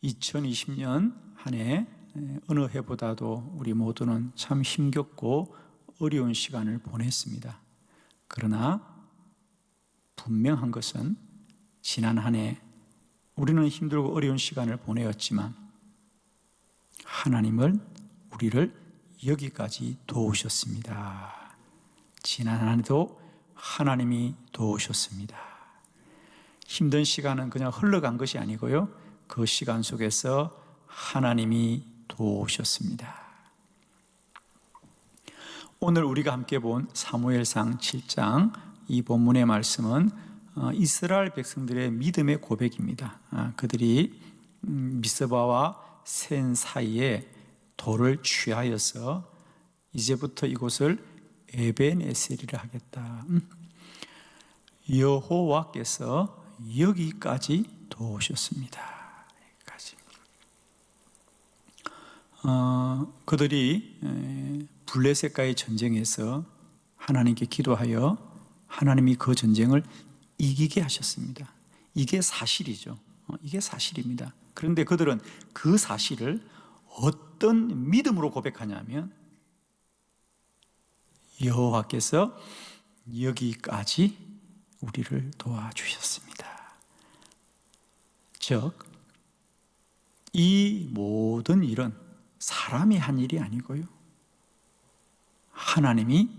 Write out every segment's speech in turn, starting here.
2020년 한 해 어느 해보다도 우리 모두는 참 힘겹고 어려운 시간을 보냈습니다. 그러나 분명한 것은 지난 한 해 우리는 힘들고 어려운 시간을 보내었지만 하나님은 우리를 여기까지 도우셨습니다. 지난 한 해도 하나님이 도우셨습니다. 힘든 시간은 그냥 흘러간 것이 아니고요, 그 시간 속에서 하나님이 도우셨습니다. 오늘 우리가 함께 본 사무엘상 7장 이 본문의 말씀은 이스라엘 백성들의 믿음의 고백입니다. 그들이 미스바와 센 사이에 돌을 취하여서 이제부터 이곳을 에벤에셀이라 하겠다. 여호와께서 여기까지 도우셨습니다. 그들이 블레셋과의 전쟁에서 하나님께 기도하여 하나님이 그 전쟁을 이기게 하셨습니다. 이게 사실이죠. 이게 사실입니다. 그런데 그들은 그 사실을 어떤 믿음으로 고백하냐면 여호와께서 여기까지 우리를 도와주셨습니다. 즉, 이 모든 일은 사람이 한 일이 아니고요, 하나님이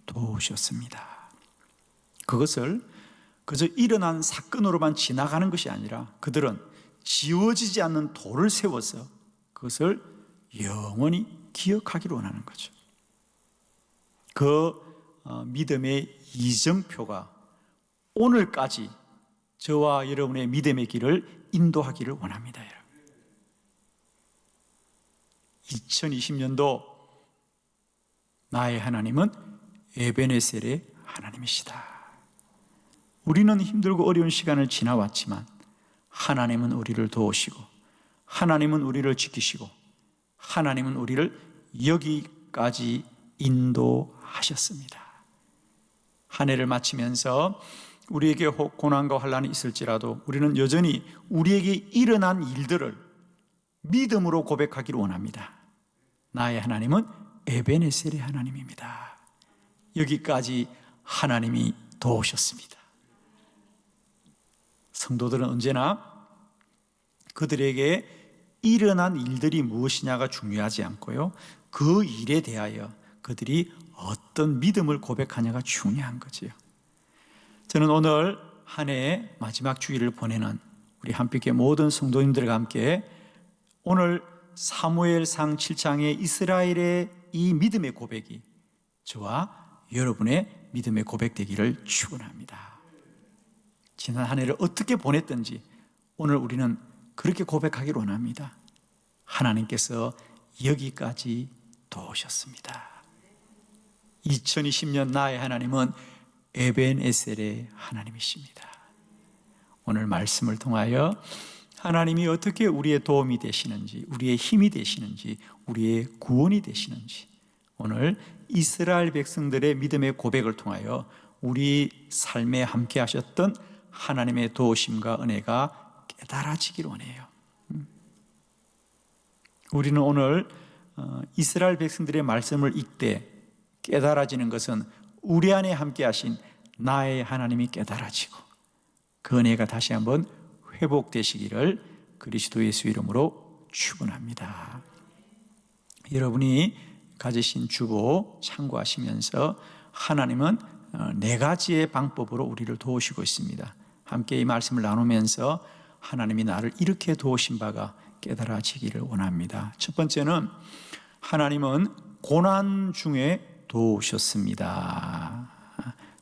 도우셨습니다. 그것을 그저 일어난 사건으로만 지나가는 것이 아니라 그들은 지워지지 않는 돌을 세워서 그것을 영원히 기억하기를 원하는 거죠. 그 믿음의 이정표가 오늘까지 저와 여러분의 믿음의 길을 인도하기를 원합니다. 2020년도 나의 하나님은 에벤에셀의 하나님이시다. 우리는 힘들고 어려운 시간을 지나왔지만 하나님은 우리를 도우시고 하나님은 우리를 지키시고 하나님은 우리를 여기까지 인도하셨습니다. 한 해를 마치면서 우리에게 혹 고난과 환난이 있을지라도 우리는 여전히 우리에게 일어난 일들을 믿음으로 고백하기를 원합니다. 나의 하나님은 에벤에셀의 하나님입니다. 여기까지 하나님이 도우셨습니다. 성도들은 언제나 그들에게 일어난 일들이 무엇이냐가 중요하지 않고요, 그 일에 대하여 그들이 어떤 믿음을 고백하냐가 중요한 거지요. 저는 오늘 한 해의 마지막 주일을 보내는 우리 함께 모든 성도님들과 함께 오늘 사무엘상 7장의 이스라엘의 이 믿음의 고백이 저와 여러분의 믿음의 고백되기를 축원합니다. 지난 한 해를 어떻게 보냈든지 오늘 우리는 그렇게 고백하기를 원합니다. 하나님께서 여기까지 도우셨습니다. 2020년 나의 하나님은 에벤에셀의 하나님이십니다. 오늘 말씀을 통하여 하나님이 어떻게 우리의 도움이 되시는지, 우리의 힘이 되시는지, 우리의 구원이 되시는지 오늘 이스라엘 백성들의 믿음의 고백을 통하여 우리 삶에 함께 하셨던 하나님의 도우심과 은혜가 깨달아지기를 원해요. 우리는 오늘 이스라엘 백성들의 말씀을 읽되 깨달아지는 것은 우리 안에 함께 하신 나의 하나님이 깨달아지고 그 은혜가 다시 한번 회복되시기를 그리스도 예수 이름으로 축원합니다. 여러분이 가지신 주보 참고하시면서 하나님은 네 가지의 방법으로 우리를 도우시고 있습니다. 함께 이 말씀을 나누면서 하나님이 나를 이렇게 도우신 바가 깨달아지기를 원합니다. 첫 번째는 하나님은 고난 중에 도우셨습니다.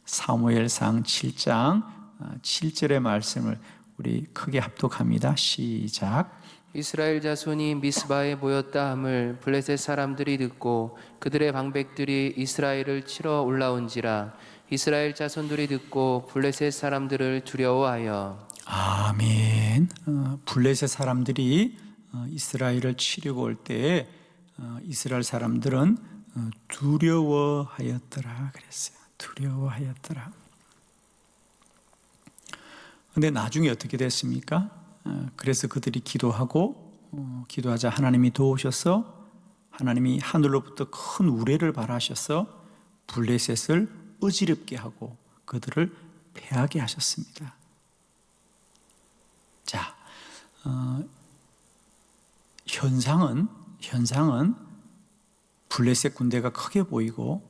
사무엘상 7장 7절의 말씀을 우리 크게 합독합니다. 시작. 이스라엘 자손이 미스바에 모였다 함을 블레셋 사람들이 듣고 그들의 방백들이 이스라엘을 치러 올라온지라 이스라엘 자손들이 듣고 블레셋 사람들을 두려워하여. 아멘. 블레셋 사람들이 이스라엘을 치려고 올 때에 이스라엘 사람들은 두려워하였더라 그랬어요. 두려워하였더라. 근데 나중에 어떻게 됐습니까? 그래서 그들이 기도하고 기도하자 하나님이 도우셔서 하나님이 하늘로부터 큰 우레를 발하셔서 블레셋을 어지럽게 하고 그들을 패하게 하셨습니다. 자, 현상은 블레셋 군대가 크게 보이고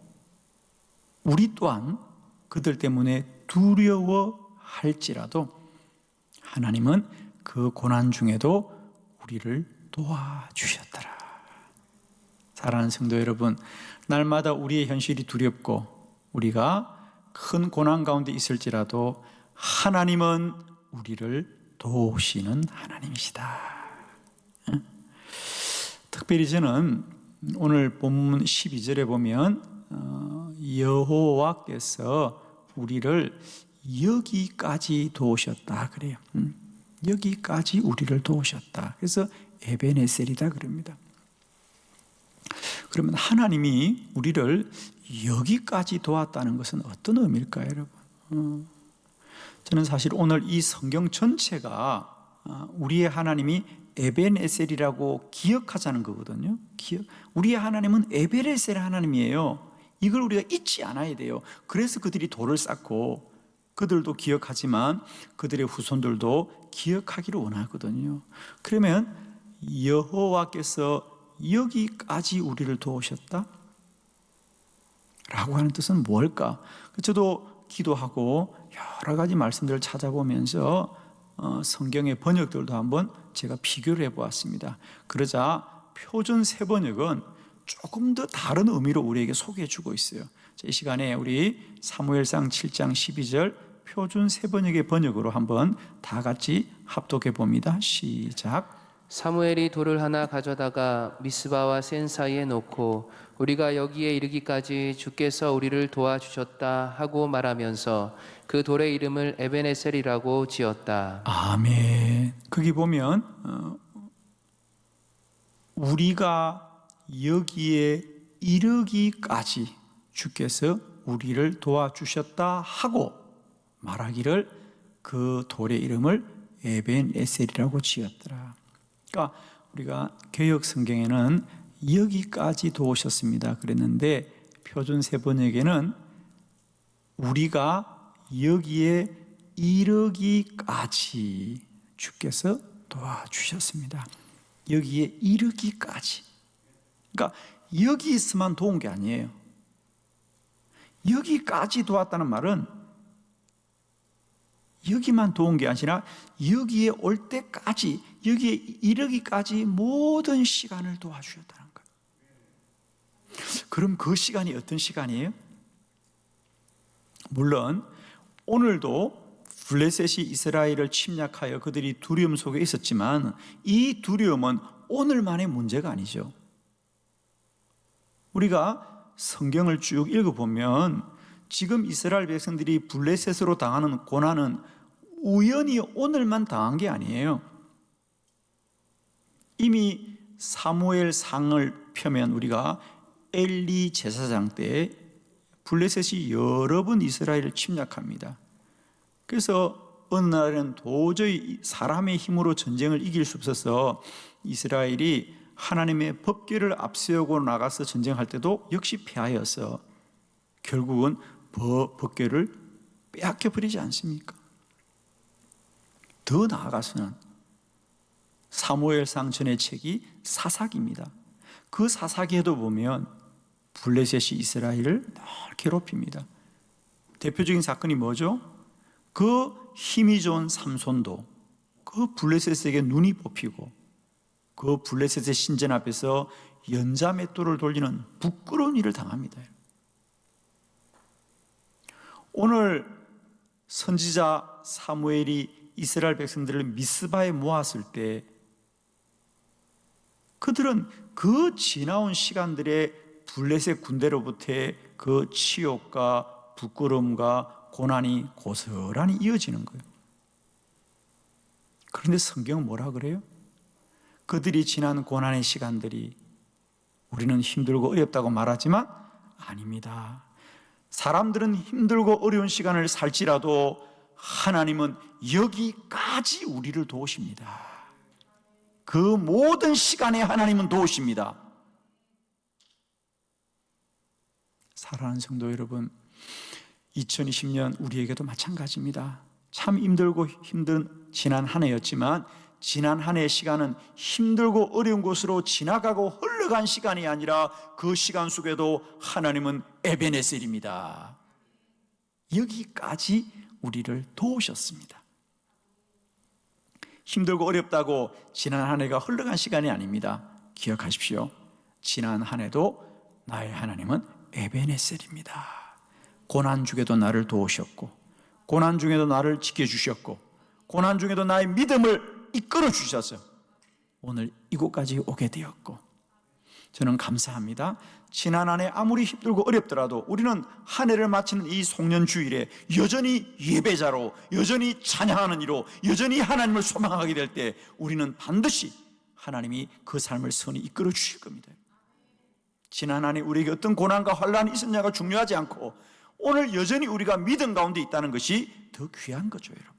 우리 또한 그들 때문에 두려워할지라도 하나님은 그 고난 중에도 우리를 도와주셨더라. 사랑하는 성도 여러분, 날마다 우리의 현실이 두렵고 우리가 큰 고난 가운데 있을지라도 하나님은 우리를 도우시는 하나님이시다. 특별히 저는 오늘 본문 12절에 보면 여호와께서 우리를 여기까지 도우셨다 그래요. 여기까지 우리를 도우셨다. 그래서 에베네셀이다 그럽니다. 그러면 하나님이 우리를 여기까지 도왔다는 것은 어떤 의미일까요, 여러분? 저는 사실 오늘 이 성경 전체가 우리의 하나님이 에벤에셀이라고 기억하자는 거거든요. 우리의 하나님은 에벤에셀 하나님이에요. 이걸 우리가 잊지 않아야 돼요. 그래서 그들이 돌을 쌓고 그들도 기억하지만 그들의 후손들도 기억하기를 원하거든요. 그러면 여호와께서 여기까지 우리를 도우셨다? 라고 하는 뜻은 뭘까? 저도 기도하고 여러 가지 말씀들을 찾아보면서 성경의 번역들도 한번 제가 비교를 해보았습니다. 그러자 표준 세번역은 조금 더 다른 의미로 우리에게 소개해 주고 있어요. 이 시간에 우리 사무엘상 7장 12절 표준 세번역의 번역으로 한번 다 같이 합독해 봅니다. 시작. 사무엘이 돌을 하나 가져다가 미스바와 센 사이에 놓고 우리가 여기에 이르기까지 주께서 우리를 도와주셨다 하고 말하면서 그 돌의 이름을 에베네셀이라고 지었다. 아멘. 거기 보면 우리가 여기에 이르기까지 주께서 우리를 도와주셨다 하고 말하기를 그 돌의 이름을 에벤에셀이라고 지었더라. 그러니까 우리가 개역 성경에는 여기까지 도우셨습니다 그랬는데 표준 세번역에는 우리가 여기에 이르기까지 주께서 도와주셨습니다. 여기에 이르기까지. 그러니까 여기 있으면 도운 게 아니에요. 여기까지 도왔다는 말은 여기만 도운 게 아니라 여기에 올 때까지, 여기에 이르기까지 모든 시간을 도와주셨다는 거예요. 그럼 그 시간이 어떤 시간이에요? 물론 오늘도 블레셋이 이스라엘을 침략하여 그들이 두려움 속에 있었지만 이 두려움은 오늘만의 문제가 아니죠. 우리가 성경을 쭉 읽어보면 지금 이스라엘 백성들이 블레셋으로 당하는 고난은 우연히 오늘만 당한 게 아니에요. 이미 사무엘상을 펴면 우리가 엘리 제사장 때 블레셋이 여러 번 이스라엘을 침략합니다. 그래서 어느 날에는 도저히 사람의 힘으로 전쟁을 이길 수 없어서 이스라엘이 하나님의 법궤를 앞세우고 나가서 전쟁할 때도 역시 패하여서 결국은 법궤를 빼앗겨 버리지 않습니까? 더 나아가서는 사무엘상 전의 책이 사사기입니다. 그 사사기에도 보면 블레셋이 이스라엘을 늘 괴롭힙니다. 대표적인 사건이 뭐죠? 그 힘이 좋은 삼손도 그 블레셋에게 눈이 뽑히고 그 블레셋의 신전 앞에서 연자맷돌을 돌리는 부끄러운 일을 당합니다. 오늘 선지자 사무엘이 이스라엘 백성들을 미스바에 모았을 때 그들은 그 지나온 시간들의 블레셋 군대로부터의 그 치욕과 부끄러움과 고난이 고스란히 이어지는 거예요. 그런데 성경은 뭐라 그래요? 그들이 지난 고난의 시간들이 우리는 힘들고 어렵다고 말하지만 아닙니다. 사람들은 힘들고 어려운 시간을 살지라도 하나님은 여기까지 우리를 도우십니다. 그 모든 시간에 하나님은 도우십니다. 사랑하는 성도 여러분, 2020년 우리에게도 마찬가지입니다. 참 힘들고 힘든 지난 한 해였지만 지난 한 해의 시간은 힘들고 어려운 곳으로 지나가고 흘러간 시간이 아니라 그 시간 속에도 하나님은 에베네셀입니다. 여기까지 우리를 도우셨습니다. 힘들고 어렵다고 지난 한 해가 흘러간 시간이 아닙니다. 기억하십시오. 지난 한 해도 나의 하나님은 에베네셀입니다. 고난 중에도 나를 도우셨고, 고난 중에도 나를 지켜주셨고, 고난 중에도 나의 믿음을 이끌어 주셔서 오늘 이곳까지 오게 되었고, 저는 감사합니다. 지난 한 해 아무리 힘들고 어렵더라도 우리는 한 해를 마치는 이 송년주일에 여전히 예배자로, 여전히 찬양하는 이로, 여전히 하나님을 소망하게 될 때 우리는 반드시 하나님이 그 삶을 선히 이끌어 주실 겁니다. 지난 한 해 우리에게 어떤 고난과 환난이 있었냐가 중요하지 않고 오늘 여전히 우리가 믿음 가운데 있다는 것이 더 귀한 거죠, 여러분.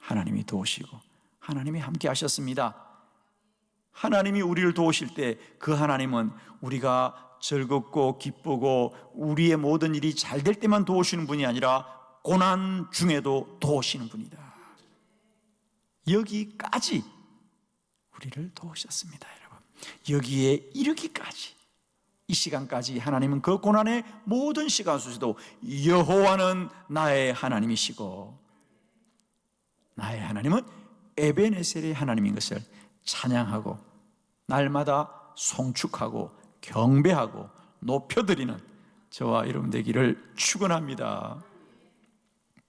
하나님이 도우시고 하나님이 함께 하셨습니다. 하나님이 우리를 도우실 때 그 하나님은 우리가 즐겁고 기쁘고 우리의 모든 일이 잘 될 때만 도우시는 분이 아니라 고난 중에도 도우시는 분이다. 여기까지 우리를 도우셨습니다, 여러분. 여기에 이르기까지, 이 시간까지 하나님은 그 고난의 모든 시간 속에서도 여호와는 나의 하나님이시고 나의 하나님은 에베네셀의 하나님인 것을 찬양하고 날마다 송축하고 경배하고 높여드리는 저와 여러분 되기를 축원합니다.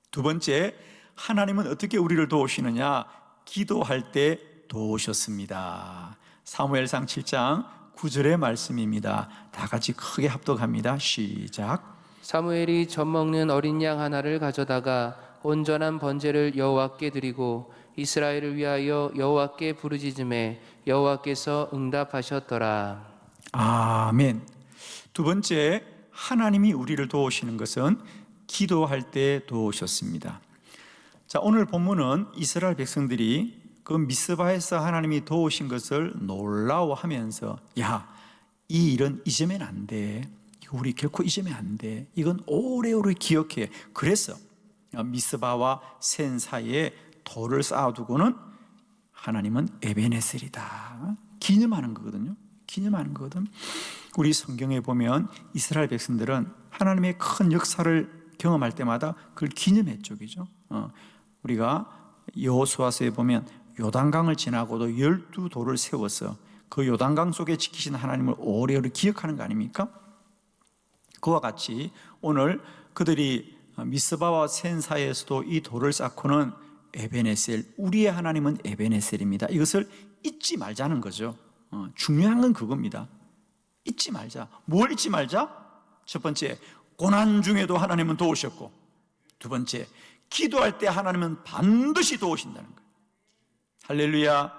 두 번째, 하나님은 어떻게 우리를 도우시느냐? 기도할 때 도우셨습니다. 사무엘상 7장 9절의 말씀입니다. 다 같이 크게 합독합니다. 시작. 사무엘이 젖 먹는 어린 양 하나를 가져다가 온전한 번제를 여호와께 드리고 이스라엘을 위하여 여호와께 부르짖음에 여호와께서 응답하셨더라. 아멘. 두 번째, 하나님이 우리를 도우시는 것은 기도할 때 도우셨습니다. 자, 오늘 본문은 이스라엘 백성들이 그 미스바에서 하나님이 도우신 것을 놀라워하면서, 야, 이 일은 잊으면 안 돼. 우리 결코 잊으면 안 돼. 이건 오래오래 기억해. 그래서 미스바와 센 사이에 돌을 쌓아두고는 하나님은 에베네셀이다, 기념하는 거거든요. 기념하는 거거든. 우리 성경에 보면 이스라엘 백성들은 하나님의 큰 역사를 경험할 때마다 그걸 기념했죠, 그죠? 우리가 여호수아서에 보면 요단강을 지나고도 12돌을 세워서 그 요단강 속에 지키신 하나님을 오래오래 기억하는 거 아닙니까? 그와 같이 오늘 그들이 미스바와 센 사이에서도 이 돌을 쌓고는 에베네셀, 우리의 하나님은 에베네셀입니다. 이것을 잊지 말자는 거죠. 중요한 건 그겁니다. 잊지 말자. 뭘 잊지 말자? 첫 번째, 고난 중에도 하나님은 도우셨고, 두 번째, 기도할 때 하나님은 반드시 도우신다는 거예요. 할렐루야.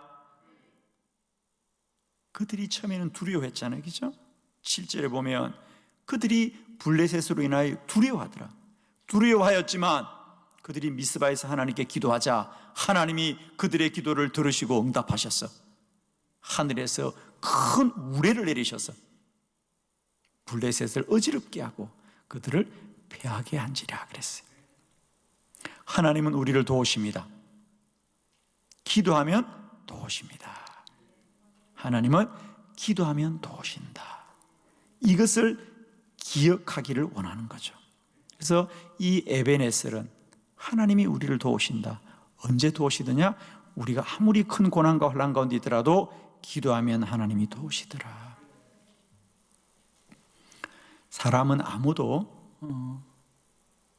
그들이 처음에는 두려워했잖아요, 그죠? 7절에 보면 그들이 블레셋으로 인하여 두려워하더라. 두려워하였지만 그들이 미스바에서 하나님께 기도하자 하나님이 그들의 기도를 들으시고 응답하셨어. 하늘에서 큰 우레를 내리셔서 블레셋을 어지럽게 하고 그들을 패하게 한지라 그랬어요. 하나님은 우리를 도우십니다. 기도하면 도우십니다. 하나님은 기도하면 도우신다. 이것을 기억하기를 원하는 거죠. 그래서 이 에베네셀은 하나님이 우리를 도우신다. 언제 도우시더냐? 우리가 아무리 큰 고난과 환난 가운데 있더라도 기도하면 하나님이 도우시더라. 사람은 아무도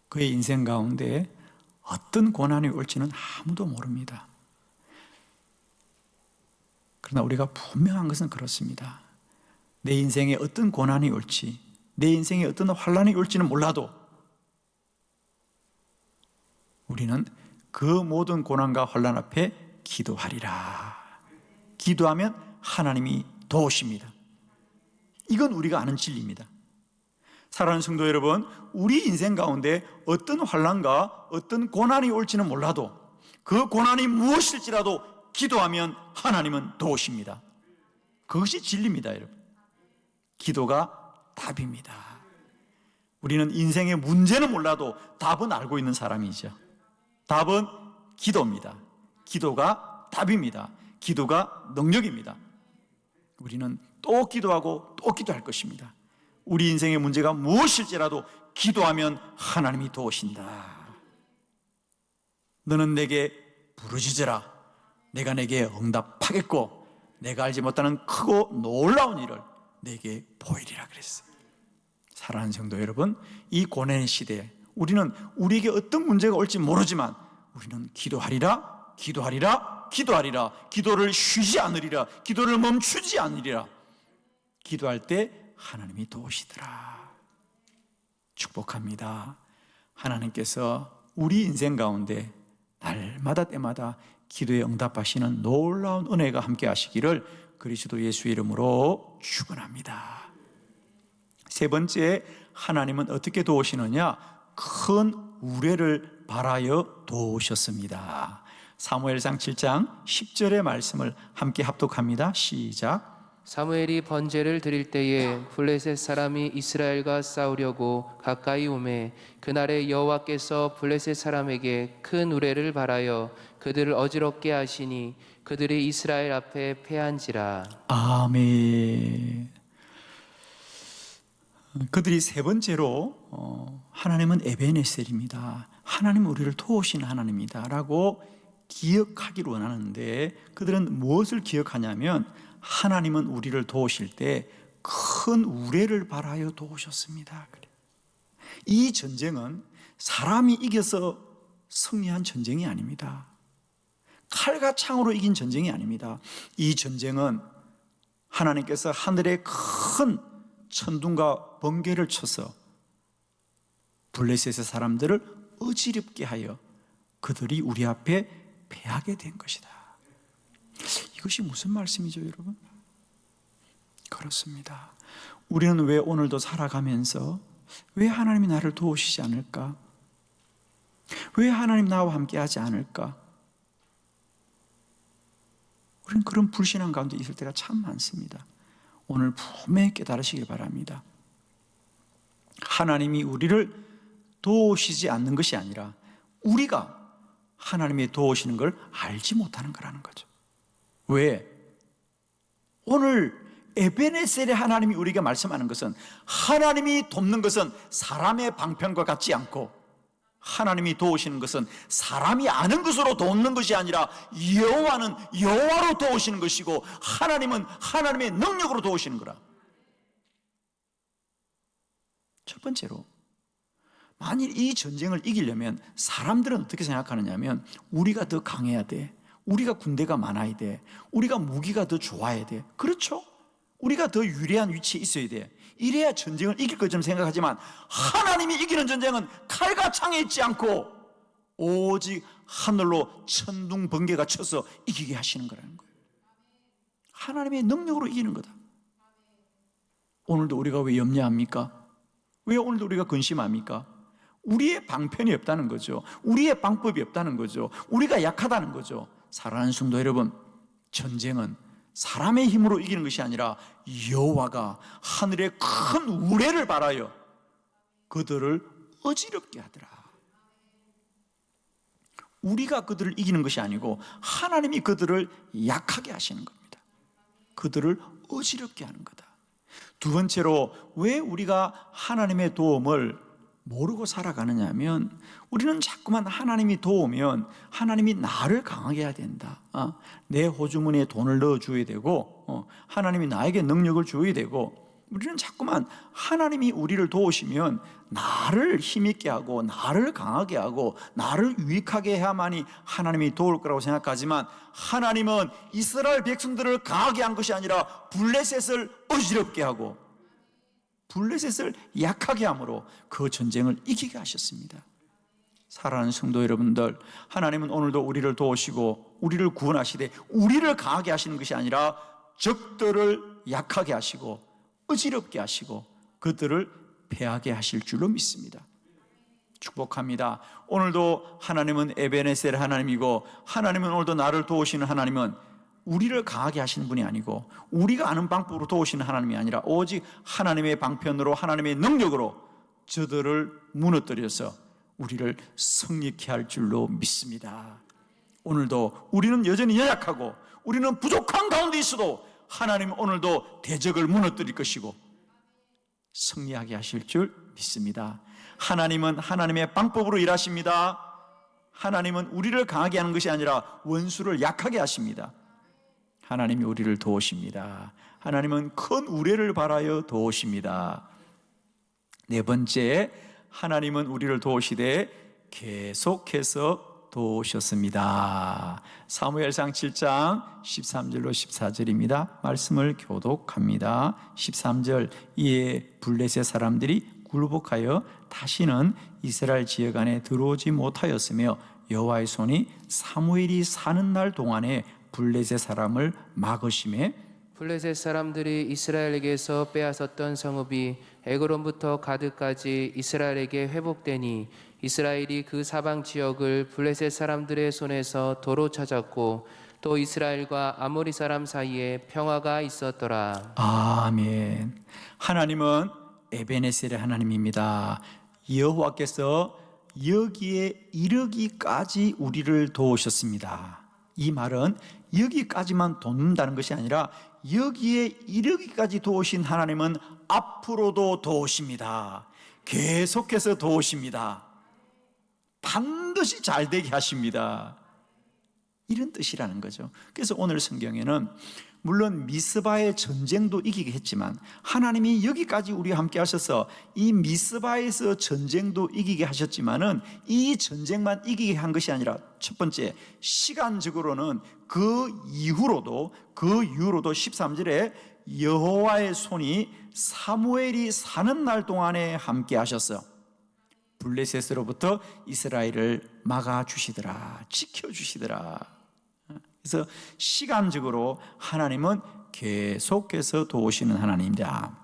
그의 인생 가운데 어떤 고난이 올지는 아무도 모릅니다. 그러나 우리가 분명한 것은 그렇습니다. 내 인생에 어떤 고난이 올지, 내 인생에 어떤 환난이 올지는 몰라도 우리는 그 모든 고난과 환난 앞에 기도하리라. 기도하면 하나님이 도우십니다. 이건 우리가 아는 진리입니다. 사랑하는 성도 여러분, 우리 인생 가운데 어떤 환난과 어떤 고난이 올지는 몰라도 그 고난이 무엇일지라도 기도하면 하나님은 도우십니다. 그것이 진리입니다, 여러분. 기도가 답입니다. 우리는 인생의 문제는 몰라도 답은 알고 있는 사람이죠. 답은 기도입니다. 기도가 답입니다. 기도가 능력입니다. 우리는 또 기도하고 또 기도할 것입니다. 우리 인생의 문제가 무엇일지라도 기도하면 하나님이 도우신다. 너는 내게 부르짖으라. 내가 내게 응답하겠고 내가 알지 못하는 크고 놀라운 일을 내게 보이리라 그랬어요. 사랑하는 성도 여러분, 이 고난의 시대에 우리는 우리에게 어떤 문제가 올지 모르지만 우리는 기도하리라, 기도하리라, 기도하리라. 기도를 쉬지 않으리라. 기도를 멈추지 않으리라. 기도할 때 하나님이 도우시더라. 축복합니다. 하나님께서 우리 인생 가운데 날마다 때마다 기도에 응답하시는 놀라운 은혜가 함께 하시기를 그리스도 예수 이름으로 축원합니다. 세 번째, 하나님은 어떻게 도우시느냐? 큰 우레를 바라여 도우셨습니다. 사무엘상 7장 10절의 말씀을 함께 합독합니다. 시작. 사무엘이 번제를 드릴 때에 블레셋 사람이 이스라엘과 싸우려고 가까이 오매 그날에 여호와께서 블레셋 사람에게 큰 우레를 바라여 그들을 어지럽게 하시니 그들이 이스라엘 앞에 패한지라. 아멘. 그들이 세 번째로 하나님은 에베네셀입니다. 하나님은 우리를 도우시는 하나님이다 라고 기억하기를 원하는데 그들은 무엇을 기억하냐면 하나님은 우리를 도우실 때 큰 우레를 바라여 도우셨습니다. 이 전쟁은 사람이 이겨서 승리한 전쟁이 아닙니다. 칼과 창으로 이긴 전쟁이 아닙니다. 이 전쟁은 하나님께서 하늘에 큰 천둥과 번개를 쳐서 블레셋의 사람들을 어지럽게 하여 그들이 우리 앞에 패하게 된 것이다. 이것이 무슨 말씀이죠, 여러분? 그렇습니다. 우리는 왜 오늘도 살아가면서 왜 하나님이 나를 도우시지 않을까? 왜 하나님 나와 함께 하지 않을까? 우리는 그런 불신앙 가운데 있을 때가 참 많습니다. 오늘 분명히 깨달으시길 바랍니다. 하나님이 우리를 도우시지 않는 것이 아니라 우리가 하나님이 도우시는 걸 알지 못하는 거라는 거죠. 왜? 오늘 에베네셀의 하나님이 우리에게 말씀하는 것은 하나님이 돕는 것은 사람의 방편과 같지 않고 하나님이 도우시는 것은 사람이 아는 것으로 돕는 것이 아니라 여호와는 여호와로 도우시는 것이고 하나님은 하나님의 능력으로 도우시는 거라. 첫 번째로, 만일 이 전쟁을 이기려면 사람들은 어떻게 생각하느냐면 우리가 더 강해야 돼. 우리가 군대가 많아야 돼. 우리가 무기가 더 좋아야 돼. 그렇죠? 우리가 더 유리한 위치에 있어야 돼. 이래야 전쟁을 이길 것처럼 생각하지만 하나님이 이기는 전쟁은 칼과 창에 있지 않고 오직 하늘로 천둥 번개가 쳐서 이기게 하시는 거라는 거예요. 하나님의 능력으로 이기는 거다. 오늘도 우리가 왜 염려합니까? 왜 오늘도 우리가 근심합니까? 우리의 방편이 없다는 거죠. 우리의 방법이 없다는 거죠. 우리가 약하다는 거죠. 사랑하는 성도 여러분, 전쟁은 사람의 힘으로 이기는 것이 아니라 여호와가 하늘에 큰 우레를 바라여 그들을 어지럽게 하더라. 우리가 그들을 이기는 것이 아니고 하나님이 그들을 약하게 하시는 겁니다. 그들을 어지럽게 하는 거다. 두 번째로 왜 우리가 하나님의 도움을 모르고 살아가느냐 하면 우리는 자꾸만 하나님이 도우면 하나님이 나를 강하게 해야 된다. 내 호주머니에 돈을 넣어줘야 되고 하나님이 나에게 능력을 줘야 되고 우리는 자꾸만 하나님이 우리를 도우시면 나를 힘있게 하고 나를 강하게 하고 나를 유익하게 해야만이 하나님이 도울 거라고 생각하지만 하나님은 이스라엘 백성들을 강하게 한 것이 아니라 블레셋을 어지럽게 하고 블레셋을 약하게 함으로 그 전쟁을 이기게 하셨습니다. 사랑하는 성도 여러분들, 하나님은 오늘도 우리를 도우시고 우리를 구원하시되 우리를 강하게 하시는 것이 아니라 적들을 약하게 하시고 어지럽게 하시고 그들을 패하게 하실 줄로 믿습니다. 축복합니다. 오늘도 하나님은 에베네셀 하나님이고, 하나님은 오늘도 나를 도우시는 하나님은 우리를 강하게 하시는 분이 아니고 우리가 아는 방법으로 도우시는 하나님이 아니라 오직 하나님의 방편으로, 하나님의 능력으로 저들을 무너뜨려서 우리를 성립케 할 줄로 믿습니다. 오늘도 우리는 여전히 연약하고 우리는 부족한 가운데 있어도 하나님은 오늘도 대적을 무너뜨릴 것이고 승리하게 하실 줄 믿습니다. 하나님은 하나님의 방법으로 일하십니다. 하나님은 우리를 강하게 하는 것이 아니라 원수를 약하게 하십니다. 하나님이 우리를 도우십니다. 하나님은 큰 우레를 바라여 도우십니다. 네 번째, 하나님은 우리를 도우시되 계속해서 도우셨습니다. 사무엘상 7장 13절로 14절입니다. 말씀을 교독합니다. 13절, 이에 블레셋 사람들이 굴복하여 다시는 이스라엘 지역 안에 들어오지 못하였으며 여호와의 손이 사무엘이 사는 날 동안에 블레셋 사람을 막으심에 블레셋 사람들이 이스라엘에게서 빼앗았던 성읍이 에그론부터 가드까지 이스라엘에게 회복되니 이스라엘이 그 사방 지역을 블레셋 사람들의 손에서 도로 찾았고 또 이스라엘과 아모리 사람 사이에 평화가 있었더라. 아멘. 하나님은 에베네셀의 하나님입니다. 여호와께서 여기에 이르기까지 우리를 도우셨습니다. 이 말은 여기까지만 돕는다는 것이 아니라 여기에 이르기까지 도우신 하나님은 앞으로도 도우십니다. 계속해서 도우십니다. 반드시 잘 되게 하십니다. 이런 뜻이라는 거죠. 그래서 오늘 성경에는 물론 미스바의 전쟁도 이기게 했지만 하나님이 여기까지 우리와 함께 하셔서 이 미스바에서 전쟁도 이기게 하셨지만은 이 전쟁만 이기게 한 것이 아니라 첫 번째, 시간적으로는 그 이후로도 13절에 여호와의 손이 사무엘이 사는 날 동안에 함께 하셨어. 블레셋으로부터 이스라엘을 막아주시더라, 지켜주시더라. 그래서 시간적으로 하나님은 계속해서 도우시는 하나님입니다.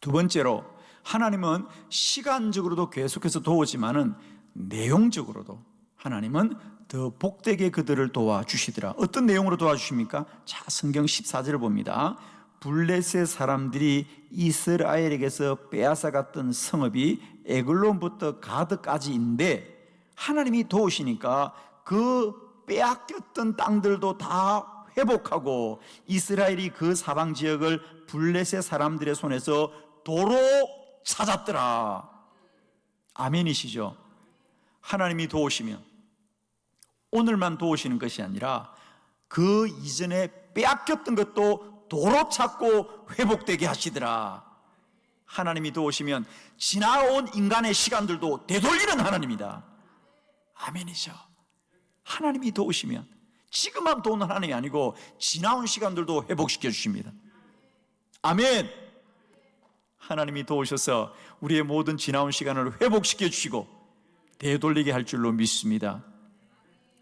두 번째로, 하나님은 시간적으로도 계속해서 도우지만은 내용적으로도 하나님은 더 복되게 그들을 도와주시더라. 어떤 내용으로 도와주십니까? 자, 성경 14절을 봅니다. 블레셋 사람들이 이스라엘에게서 빼앗아갔던 성읍이 에글론부터 가드까지인데 하나님이 도우시니까 그 빼앗겼던 땅들도 다 회복하고 이스라엘이 그 사방 지역을 블레셋 사람들의 손에서 도로 찾았더라. 아멘이시죠? 하나님이 도우시면 오늘만 도우시는 것이 아니라 그 이전에 빼앗겼던 것도 도로 찾고 회복되게 하시더라. 하나님이 도우시면 지나온 인간의 시간들도 되돌리는 하나님이다. 아멘이죠? 하나님이 도우시면 지금만 도우는 하나님이 아니고 지나온 시간들도 회복시켜 주십니다. 아멘. 하나님이 도우셔서 우리의 모든 지나온 시간을 회복시켜 주시고 되돌리게 할 줄로 믿습니다.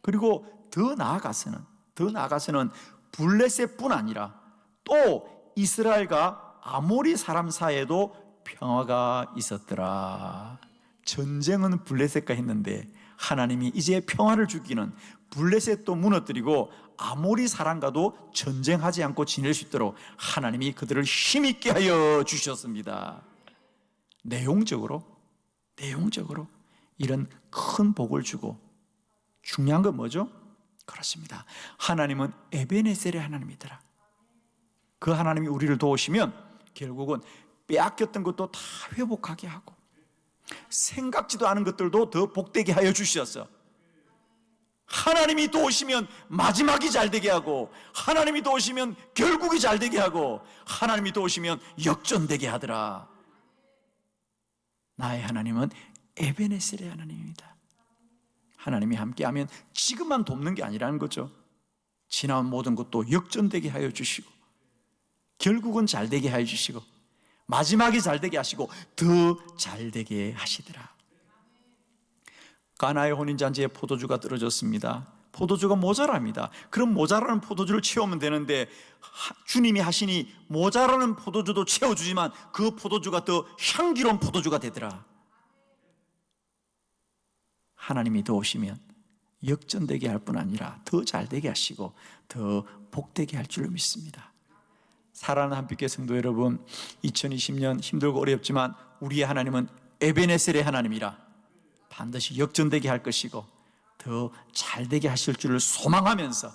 그리고 더 나아가서는 블레셋뿐 아니라 또 이스라엘과 아모리 사람 사이에도 평화가 있었더라. 전쟁은 블레셋과 했는데 하나님이 이제 평화를 주기는 블레셋도 무너뜨리고 아모리 사람과도 전쟁하지 않고 지낼 수 있도록 하나님이 그들을 힘있게 하여 주셨습니다. 내용적으로 이런 큰 복을 주고, 중요한 건 뭐죠? 그렇습니다. 하나님은 에베네셀의 하나님이더라. 그 하나님이 우리를 도우시면 결국은 빼앗겼던 것도 다 회복하게 하고 생각지도 않은 것들도 더 복되게 하여 주셨어. 하나님이 도우시면 마지막이 잘 되게 하고, 하나님이 도우시면 결국이 잘 되게 하고, 하나님이 도우시면 역전되게 하더라. 나의 하나님은 에베네셀의 하나님입니다. 하나님이 함께하면 지금만 돕는 게 아니라는 거죠. 지나온 모든 것도 역전되게 하여 주시고, 결국은 잘 되게 하여 주시고, 마지막이 잘 되게 하시고 더 잘 되게 하시더라. 가나의 혼인잔치에 포도주가 떨어졌습니다. 포도주가 모자랍니다. 그럼 모자라는 포도주를 채우면 되는데 주님이 하시니 모자라는 포도주도 채워주지만 그 포도주가 더 향기로운 포도주가 되더라. 하나님이 도우시면 역전되게 할 뿐 아니라 더 잘되게 하시고 더 복되게 할 줄로 믿습니다. 사랑하는 한빛교회 성도 여러분, 2020년 힘들고 어렵지만 우리의 하나님은 에베네셀의 하나님이라 반드시 역전되게 할 것이고 더 잘되게 하실 줄을 소망하면서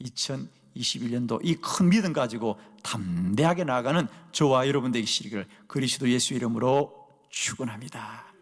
2021년도 이 큰 믿음 가지고 담대하게 나아가는 저와 여러분 되시기를 그리스도 예수 이름으로 축원합니다.